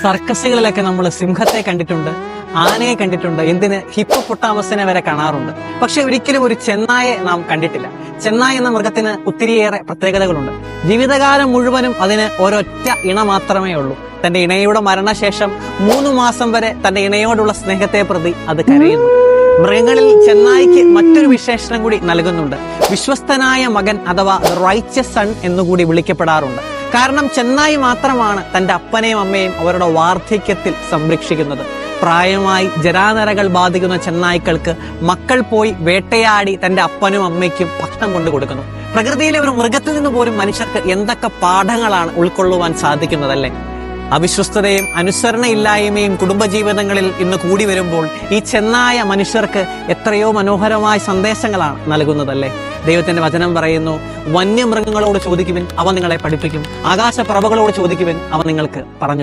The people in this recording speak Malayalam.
സർക്കസുകളിലൊക്കെ നമ്മൾ സിംഹത്തെ കണ്ടിട്ടുണ്ട്, ആനയെ കണ്ടിട്ടുണ്ട്, എന്തിന് ഹിപ്പോപ്പൊട്ടാമസിനെ വരെ കാണാറുണ്ട്. പക്ഷെ ഒരിക്കലും ഒരു ചെന്നായെ നാം കണ്ടിട്ടില്ല. ചെന്നായ് എന്ന മൃഗത്തിന് ഒത്തിരിയേറെ പ്രത്യേകതകളുണ്ട്. ജീവിതകാലം മുഴുവനും അതിന് ഒരൊറ്റ ഇണ മാത്രമേ ഉള്ളൂ. തന്റെ ഇണയുടെ മരണശേഷം 3 മാസം വരെ തന്റെ ഇണയോടുള്ള സ്നേഹത്തെ പ്രതി അത് കരയുന്നു. മൃഗങ്ങളിൽ ചെന്നായ്ക്ക് മറ്റൊരു വിശേഷണം കൂടി നൽകുന്നുണ്ട്. വിശ്വസ്തനായ മകൻ അഥവാ റൈച്ചസ് സൺ എന്നുകൂടി വിളിക്കപ്പെടാറുണ്ട്. കാരണം ചെന്നായി മാത്രമാണ് തന്റെ അപ്പനെയും അമ്മയും അവരുടെ വാർദ്ധക്യത്തിൽ സംരക്ഷിക്കുന്നത്. പ്രായമായി ജരാനരകൾ ബാധിക്കുന്ന ചെന്നായ്ക്കൾക്ക് മക്കൾ പോയി വേട്ടയാടി തന്റെ അപ്പനും അമ്മയ്ക്കും ഭക്ഷണം കൊണ്ടു കൊടുക്കുന്നു. പ്രകൃതിയിലെ ഒരു മൃഗത്തിൽ നിന്ന് പോലും മനുഷ്യർക്ക് എന്തൊക്കെ പാഠങ്ങളാണ് ഉൾക്കൊള്ളുവാൻ സാധിക്കുന്നതല്ലേ. അവിശ്വസ്തതയും അനുസരണയില്ലായ്മയും കുടുംബജീവിതങ്ങളിൽ ഇന്ന് കൂടി വരുമ്പോൾ ഈ ചെന്നായ മനുഷ്യർക്ക് എത്രയോ മനോഹരമായ സന്ദേശങ്ങളാണ് നൽകുന്നതല്ലേ. ദൈവത്തിന്റെ വചനം പറയുന്നു, വന്യമൃഗങ്ങളോട് ചോദിക്കുവിൻ, അവ നിങ്ങളെ പഠിപ്പിക്കും, ആകാശപ്പറവകളോട് ചോദിക്കുവിൻ, അവ നിങ്ങൾക്ക് പറഞ്ഞു